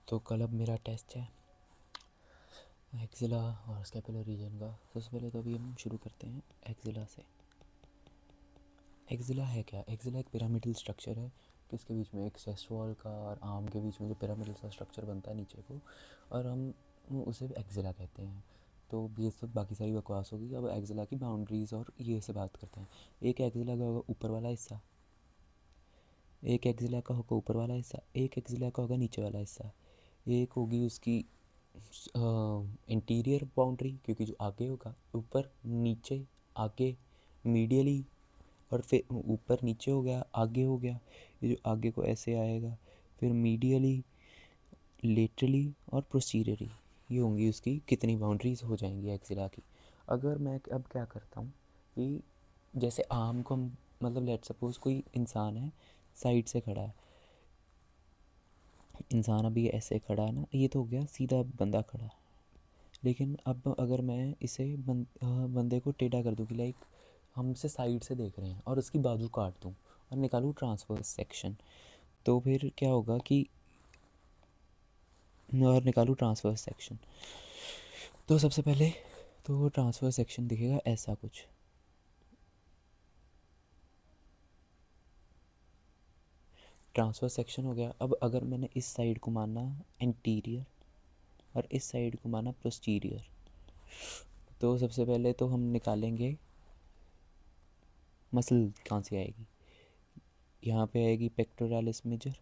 तो कल अब मेरा टेस्ट है एक्सिला और स्कैपुलर रीजन का। सबसे पहले तो अभी हम शुरू करते हैं एक्सिला से। एक्सिला है क्या? एक्सिला एक पिरामिडल स्ट्रक्चर है कि उसके बीच में एक चेस्ट वॉल का और आर्म के बीच में जो पिरामिडल सा स्ट्रक्चर बनता है नीचे को, और हम उसे एक्सिला कहते हैं। तो ये सब बाकी सारी बकवास होगी। अब एक्सिला की बाउंड्रीज और ये से बात करते हैं। एक एक्सिला का होगा ऊपर वाला हिस्सा, एक एक्सिला का होगा ऊपर वाला हिस्सा, एक एक्सिला का होगा नीचे वाला हिस्सा, एक होगी उसकी इंटीरियर बाउंड्री, क्योंकि जो आगे होगा ऊपर नीचे आगे मीडियली, और फिर ऊपर नीचे हो गया आगे हो गया, ये जो आगे को ऐसे आएगा, फिर मीडियली लेटरली और प्रोसीरियरली, ये होंगी उसकी कितनी बाउंड्रीज हो जाएंगी एक्सिला की। अगर मैं अब क्या करता हूँ कि जैसे आर्म को हम, मतलब लेट सपोज कोई इंसान है साइड से खड़ा है, इंसान अभी ऐसे खड़ा है ना, ये तो हो गया सीधा बंदा खड़ा। लेकिन अब अगर मैं इसे बंदे को टेढ़ा कर दूँ कि लाइक हमसे साइड से देख रहे हैं, और उसकी बाजू काट दूँ और निकालूँ ट्रांसवर्स सेक्शन, तो फिर क्या होगा कि और निकालूँ ट्रांसवर्स सेक्शन, तो सबसे पहले तो ट्रांसवर्स सेक्शन दिखेगा ऐसा कुछ। ट्रांसवर्स सेक्शन हो गया। अब अगर मैंने इस साइड को माना इंटीरियर और इस साइड को माना पोस्टीरियर, तो सबसे पहले तो हम निकालेंगे मसल कहाँ से आएगी। यहाँ पे आएगी पेक्टोरालिस मेजर,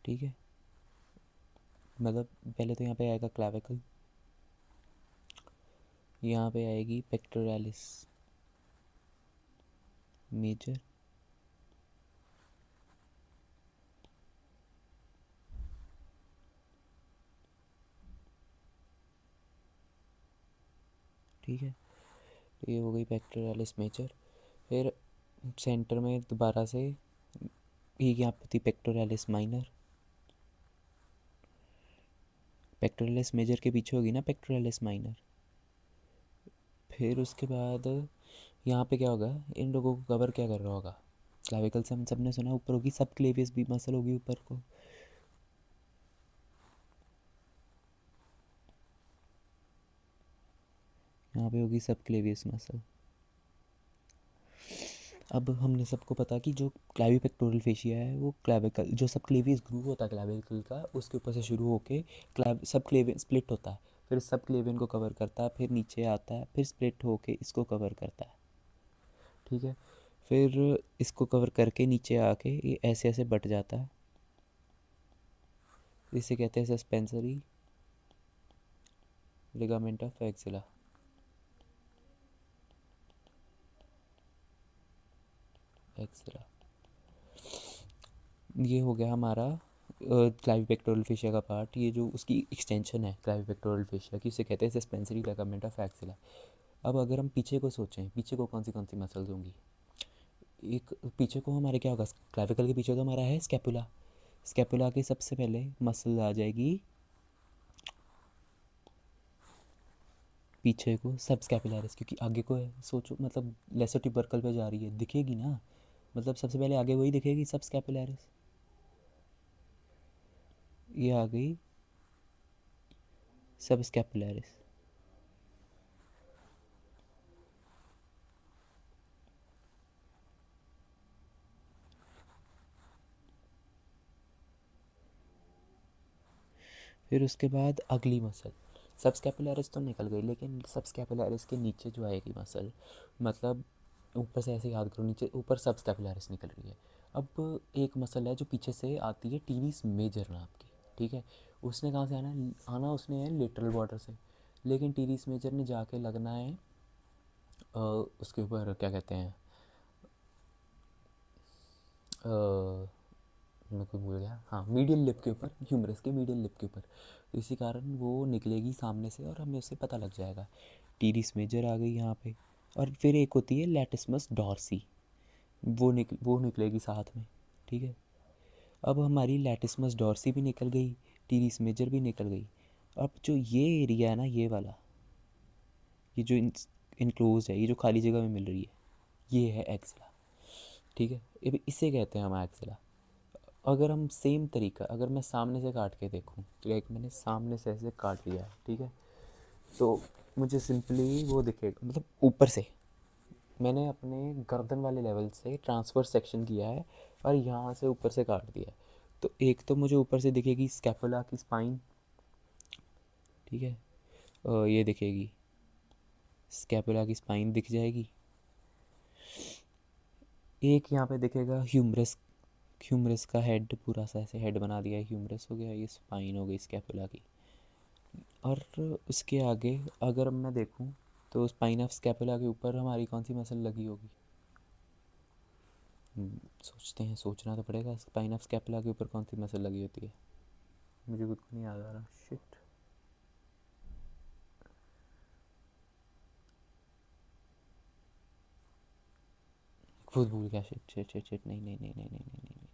ठीक है। मतलब पहले तो यहाँ पे आएगा क्लाविकल, यहाँ पे आएगी पेक्टोरालिस मेजर, ठीक है। तो ये हो गई पेक्टोरालिस मेजर। फिर सेंटर में दोबारा से एक यहाँ पे थी पेक्टोरालिस माइनर, पेक्टोरालिस मेजर के पीछे होगी ना पेक्टोरालिस माइनर। फिर उसके बाद यहाँ पे क्या होगा, इन लोगों को कवर क्या कर रहा होगा, क्लाविकल से हम सब ने सुना ऊपर होगी सब क्लेवियस भी मसल होगी ऊपर को, यहाँ पे होगी सब क्लेवियस मसल। अब हमने सबको पता कि जो क्लैवी पेक्टोरल फेशिया है वो क्लैविकल, जो सब क्लेवियस ग्रूव होता है क्लैविकल का, उसके ऊपर से शुरू होके क्लैव सब क्लेवियन स्प्लिट होता है, फिर सब क्लेवियन को कवर करता है, फिर नीचे आता है, फिर स्प्लिट होके इसको कवर करता है, ठीक है। फिर इसको कवर करके नीचे आके ये ऐसे ऐसे बट जाता है, इसे कहते हैं suspensory ligament of axilla. Axilla ये हो गया हमारा क्लाविपेक्टोरल फेशिया का पार्ट। ये जो उसकी एक्सटेंशन है क्लाविपेक्टोरल फेशिया की, उसे कहते हैं सस्पेंसरी लिगामेंट ऑफ एक्सिला। अब अगर हम पीछे को सोचें, पीछे को कौन सी मसल्स होंगी, एक पीछे को हमारे क्या होगा, क्लाविकल के पीछे तो हमारा है स्कैपुला, स्कैपुला की सबसे पहले मसल आ जाएगी पीछे को सब स्कैपुलरिस, क्योंकि आगे को है, सोचो मतलब लेसर ट्यूबरकल पे जा रही है, दिखेगी ना, मतलब सबसे पहले आगे वही दिखेगी सब स्कैपुलरिस। ये आ गई सब स्कैपुलरिस। फिर उसके बाद अगली मसल सब स्कैपुलरिस तो निकल गई, लेकिन सब स्कैपुलरिस के नीचे जो आएगी मसल, मतलब ऊपर से ऐसे याद करो, नीचे ऊपर सब स्कैपुलरिस निकल रही है। अब एक मसल है जो पीछे से आती है टीरिस मेजर नाम की, ठीक है। उसने कहाँ से आना है, आना उसने है लेटरल बॉर्डर से, लेकिन टीरिस मेजर ने जाके लगना है उसके ऊपर क्या कहते हैं, मैं कोई भूल गया, हाँ मीडियल लिप के ऊपर, ह्यूमरस के मीडियल लिप के ऊपर। तो इसी कारण वो निकलेगी सामने से और हमें उससे पता लग जाएगा। टीरिस मेजर आ गई यहाँ पे। और फिर एक होती है लैटिस्मस डॉर्सी, वो निकलेगी साथ में, ठीक है। अब हमारी लैटिस्मस डॉर्सी भी निकल गई, टीरिस मेजर भी निकल गई। अब जो ये एरिया है ना, ये वाला, ये जो इनक्लोज है, ये जो खाली जगह में मिल रही है, ये है एक्सिला, ठीक है। इसे कहते हैं हम एक्सिला। अगर हम सेम तरीका, अगर मैं सामने से काट के देखूँ, तो एक मैंने सामने से ऐसे काट लिया है, ठीक है, तो मुझे सिंपली वो दिखेगा, मतलब ऊपर से मैंने अपने गर्दन वाले लेवल से ट्रांसफर सेक्शन किया है और यहाँ से ऊपर से काट दिया है। तो एक तो मुझे ऊपर से दिखेगी स्कैपुला की स्पाइन, ठीक है, ये दिखेगी स्कैपुला की स्पाइन दिख जाएगी। एक यहाँ पे दिखेगा ह्यूमरस, ह्यूमरस का हेड, पूरा सा ऐसे हेड बना दिया है, ह्यूमरस हो गया, ये स्पाइन हो गई स्कैपुला की। और उसके आगे अगर मैं देखूँ तो स्पाइन ऑफ स्कैपुला के ऊपर हमारी कौन सी मसल लगी होगी? सोचते हैं, सोचना तो पड़ेगा। स्पाइन ऑफ स्कैपुला के ऊपर कौन सी मसल लगी होती है? मुझे खुद को नहीं याद आ रहा, शिट। खुद भूल गया, शिट शिट शिट शिट, नहीं नहीं नहीं नहीं नहीं नहीं नहीं,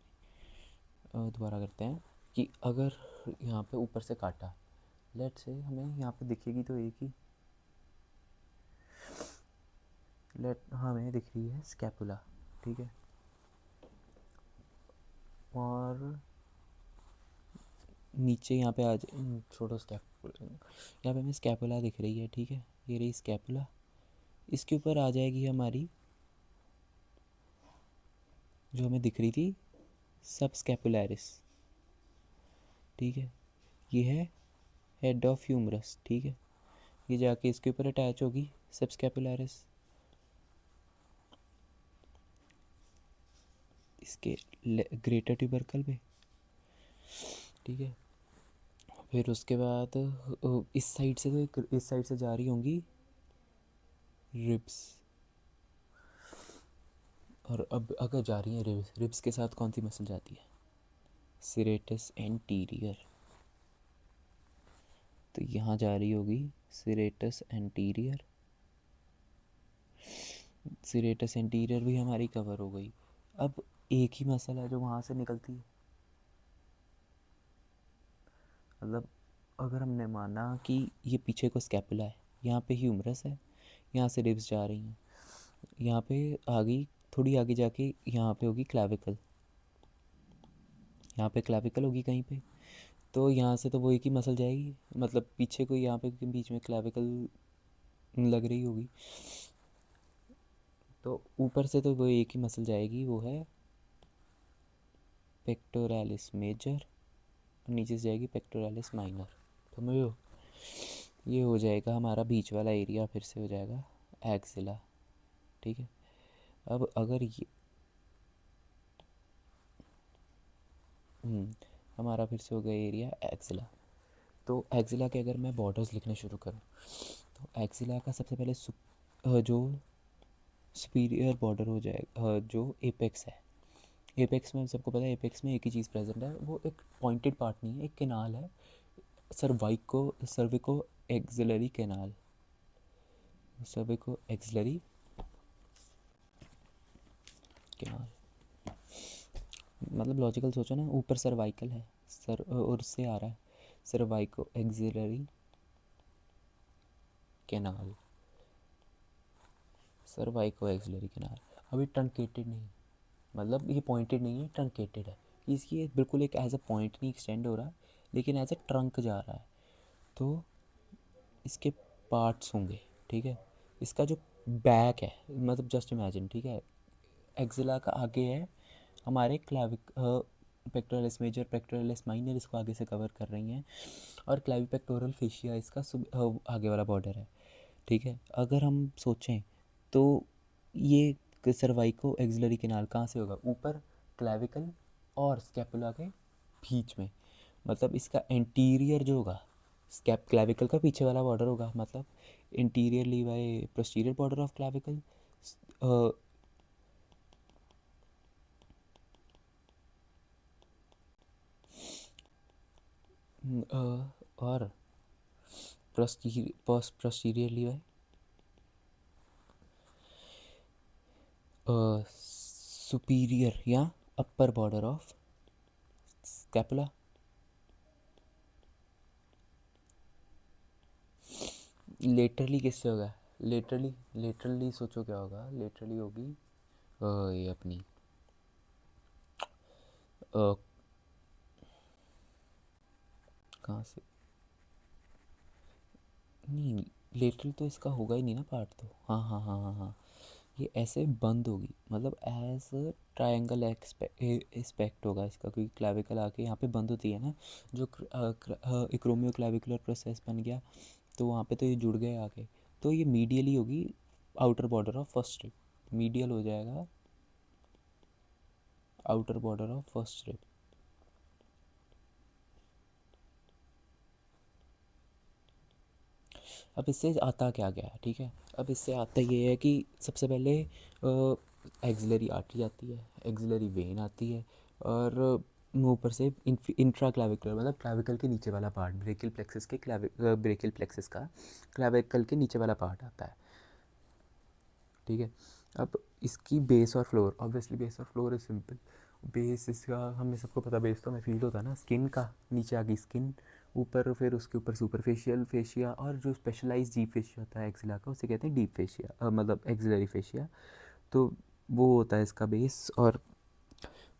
नहीं। दोबारा करते हैं कि अगर यहाँ पे ऊपर से काटा, लेट से हमें यहाँ पे दिखेगी तो एक ही, लेट हमें दिख रही है स्कैपुला, ठीक है, और नीचे यहाँ पे आ जाए, छोड़ो स्कैपुला, यहाँ पे हमें स्कैपुला दिख रही है, ठीक है, ये रही स्कैपुला। इसके ऊपर आ जाएगी हमारी जो हमें दिख रही थी सब स्कैपुलैरिस, ठीक है, ये है हेड ऑफ ह्यूमरस, ठीक है, ये जाके इसके ऊपर अटैच होगी सब स्कैपुलैरिस, इसके ग्रेटर ट्यूबरकल पे, ठीक है। फिर उसके बाद इस साइड से, तो इस साइड से जा रही होंगी रिब्स, और अब अगर जा रही है रिब्स, रिब्स के साथ कौन सी मसल जाती है? सिरेटस एंटीरियर, तो यहाँ जा रही होगी सिरेटस एंटीरियर, सिरेटस एंटीरियर भी हमारी कवर हो गई। अब एक ही मसल है जो वहाँ से निकलती है, मतलब अगर हमने माना कि ये पीछे को स्कैपुला है, यहाँ पे ह्यूमरस है, यहाँ से रिब्स जा रही हैं, यहाँ पे आगे थोड़ी आगे जाके यहाँ पे होगी क्लैविकल, यहाँ पे क्लैविकल होगी कहीं पे, तो यहाँ से तो वो एक ही मसल जाएगी, मतलब पीछे को यहाँ पे बीच में क्लैविकल लग रही होगी, तो ऊपर से तो वो एक ही मसल जाएगी, वो है पेक्टोरालिस मेजर, और नीचे से जाएगी पेक्टोरालिस माइनर। तो मैं ये हो जाएगा हमारा बीच वाला एरिया, फिर से हो जाएगा एक्सिला, ठीक है। अब अगर ये हमारा फिर से हो गया एरिया एक्सिला, तो एक्सिला के अगर मैं बॉर्डर्स लिखने शुरू करूँ, तो एक्सिला का सबसे पहले जो सुपीरियर बॉर्डर हो जाएगा, जो एपेक्स है, एपेक्स में सबको पता है, एपेक्स में एक ही चीज़ प्रेजेंट है, वो एक पॉइंटेड पार्ट नहीं है, एक कैनाल है, Servico axillary canal, Servico axillary canal, मतलब लॉजिकल सोचो ना, ऊपर सर्वाइकल है, सर और उससे आ रहा है सर्वाइको एक्सिलरी कैनाल, सर्वाइको एक्सिलरी कैनाल। अभी ट्रंकेटेड नहीं, मतलब ये पॉइंटेड नहीं है, ट्रंकेटेड है, इसकी बिल्कुल एक एज अ पॉइंट नहीं एक्सटेंड हो रहा, लेकिन एज अ ट्रंक जा रहा है, तो इसके पार्ट्स होंगे, ठीक है। इसका जो बैक है, मतलब जस्ट इमेजिन, ठीक है, एक्सिला का आगे है हमारे पेक्टोरलिस मेजर, पेक्टोरलिस माइनर इसको आगे से कवर कर रही हैं, और क्लैविपेक्टोरल फेशिया इसका आगे वाला बॉर्डर है, ठीक है। अगर हम सोचें तो ये सर्वाइको एक्सिलरी कैनाल कहाँ से होगा? ऊपर क्लैविकल और स्कैपुला के बीच में, मतलब इसका इंटीरियर जो होगा, स्कैप क्लैविकल का पीछे वाला बॉर्डर होगा, मतलब anteriorly by posterior border of clavicle, और पोस्टीरियर ली बाय सुपीरियर या upper border of scapula. Laterally किससे होगा? लेटरली, लेटरली सोचो क्या होगा, लेटरली होगी ये अपनी कहाँ से, नहीं लेटरल तो इसका होगा ही नहीं ना पार्ट, तो हाँ हाँ हाँ हाँ हाँ, ये ऐसे बंद होगी, मतलब एज ट्रायंगल एक्सपेक्ट होगा इसका, क्योंकि क्लैविकल आके यहाँ पे बंद होती है ना, जो इक्रोमियो क्लैविकुलर प्रोसेस बन गया, तो वहाँ पे तो ये जुड़ गए आगे, तो ये मीडियली होगी outer border of first rib, medial हो जाएगा outer border of first rib. अब इससे आता क्या गया, ठीक है, अब इससे आता ये है कि सबसे पहले एक्सिलरी आर्टरी आती है, एक्सिलरी वेन आती है, और ऊपर से इंट्रा क्लाविकुलर, मतलब क्लाविकल के नीचे वाला पार्ट, ब्रेकियल प्लेक्सिस के ब्रेकियल प्लेक्सिस का क्लाविकल के नीचे वाला पार्ट आता है, ठीक है। अब इसकी बेस और फ्लोर, ऑब्वियसली बेस और फ्लोर इज सिंपल, बेस इसका हमें सबको पता, बेस तो हमें फील होता है ना, स्किन का, नीचे आ गई स्किन, ऊपर फिर उसके ऊपर सुपरफेशियल फेशिया, और जो स्पेशलाइज डीप फेशिया होता है एक्सिला का, उसे कहते हैं डीप फेशिया, मतलब एक्सिलरी फेशिया, तो वो होता है इसका बेस। और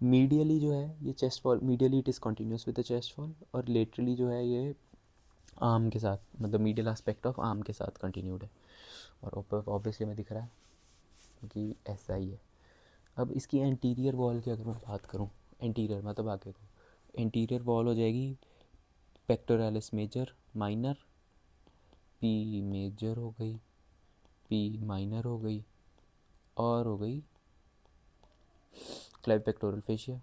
मीडियली जो है ये chest wall, medially it is continuous with the chest wall, और लेटरली जो है ये आर्म के साथ, मतलब मीडियल एस्पेक्ट ऑफ आर्म के साथ कंटिन्यूड है, और ऑब्वियसली हमें दिख रहा है क्योंकि ऐसा ही है। अब इसकी एंटीरियर वॉल की अगर मैं बात करूँ, एंटीरियर मतलब आगे को, एंटीरियर वॉल हो जाएगी pectoralis major minor, P major हो गई, पी माइनर हो गई, और हो गई क्लेव पेक्टोरल फेशिया,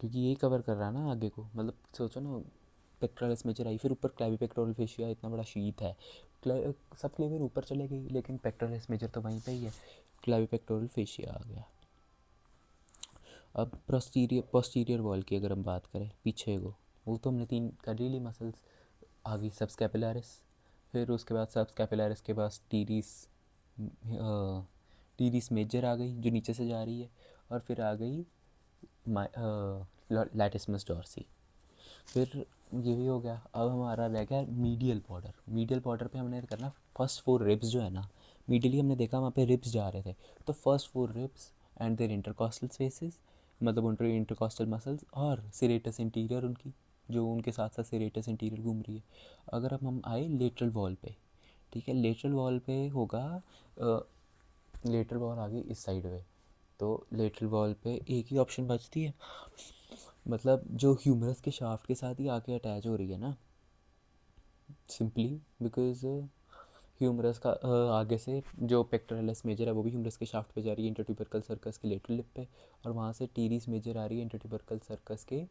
क्योंकि यही कवर कर रहा है ना आगे को, मतलब सोचो ना, पेक्टोरालिस मेजर आई, फिर ऊपर क्लेवी पेक्टोरल फेशिया, इतना बड़ा शीथ है, सब क्लेवर ऊपर चले गई, लेकिन पेक्टोरालिस मेजर तो वहीं पे ही है, क्लेवी पेक्टोरल फेशिया आ गया। अब पोस्टीरियर वॉल की अगर हम बात करें, पीछे को, वो तो हमने तीन कर ली मसल्स, आ गई सबस्कैपुलरिस, फिर उसके बाद सबस्कैपुलरिस के पास टीरिस मेजर आ गई जो नीचे से जा रही है, और फिर आ गई लैटिस्मस डॉर्सी, फिर ये भी हो गया। अब हमारा रह गया मीडियल बॉर्डर, मीडियल बॉर्डर पे हमने करना फर्स्ट 4 रिब्स जो है ना, मीडियली हमने देखा वहाँ पे रिब्स जा रहे थे, तो first 4 ribs and their intercostal spaces, मतलब उनके इंटरकॉस्टल मसल्स, और सिरेटस इंटीरियर उनकी, जो उनके साथ साथ सिरेटस इंटीरियर घूम रही है। अगर अब हम आए लेटरल वॉल पे, ठीक है, लेटरल वॉल पे होगा, लेटरल वॉल आ गई इस साइड में, तो लेटरल वॉल पे एक ही ऑप्शन बचती है, मतलब जो ह्यूमरस के शाफ्ट के साथ ही आके अटैच हो रही है ना, सिंपली बिकॉज ह्यूमरस का आगे से जो पेक्टोरलिस मेजर है वो भी ह्यूमरस के शाफ्ट पे जा रही है इंटरट्यूबरकल सर्कस के लेटरल लिप पे, और वहाँ से टीरिस मेजर आ रही है इंटरट्यूबरकल सर्कस के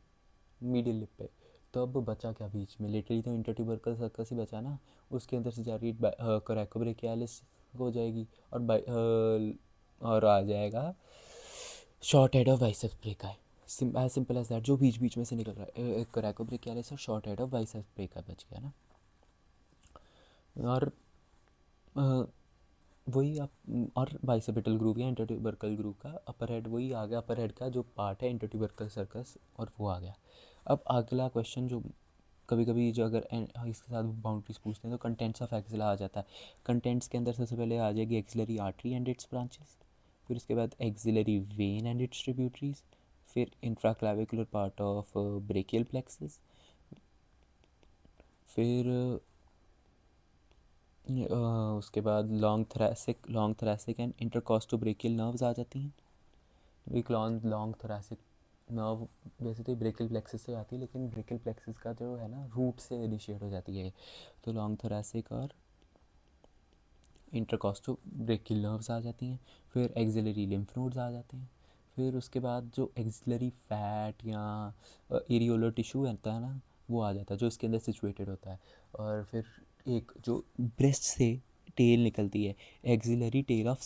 मीडियल लिप पे। तो अब बचा क्या बीच में, लिटरली तो इंटरट्यूबरकल सर्कस ही बचा ना, उसके अंदर से जा रही है कोरैकोब्रेकियालिस हो जाएगी, और और आ जाएगा short head of biceps brachii, as simple as that, जो बीच बीच में से निकल रहा है, एक कोरैकोब्रेकियालिस और शॉर्ट हेड ऑफ बाइसेप्स ब्रेका बच गया ना। और अ, वही आप, और बाइसेपिटल ग्रूव या इंटरट्यूबरकल ग्रूव का अपर हेड वही आ गया, अपर हेड का जो पार्ट है इंटरट्यूबरकल सर्कस, और वो आ गया। अब अगला क्वेश्चन जो कभी कभी जो अगर इसके साथ बाउंड्रीज पूछते हैं तो कंटेंट्स ऑफ एक्सिला आ जाता है, कंटेंट्स के अंदर सबसे पहले आ जाएगी axillary artery and its branches, फिर उसके बाद axillary vein and its tributaries, फिर infraclavicular part of brachial plexus, फिर उसके बाद long thoracic and intercostobrachial nerves आ जाती हैं। एक लॉन्ग थोरैसिक नर्व वैसे तो ब्रेकियल प्लेक्सिस से आती है, लेकिन ब्रेकियल प्लेक्सिस का जो है ना रूट से इनिशिएट हो जाती है, तो लॉन्ग थोरैसिक और इंटरकॉस्टो ब्रेकियल नर्व्स आ जाती हैं, फिर एक्सिलरी लिम्फ नोड्स आ जाते हैं, फिर उसके बाद जो एक्सिलरी फैट या एरियोलर टिश्यू होता है ना, वो आ जाता है जो इसके अंदर सिचुएटेड होता है, और फिर एक जो ब्रेस्ट से टेल निकलती है, axillary tail of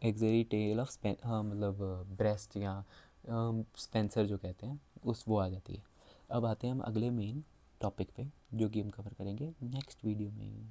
axillary tail of मतलब ब्रेस्ट या स्पेंसर जो कहते हैं, उस वो आ जाती है। अब आते हैं हम अगले मेन टॉपिक पे, जो कि हम कवर करेंगे नेक्स्ट वीडियो में।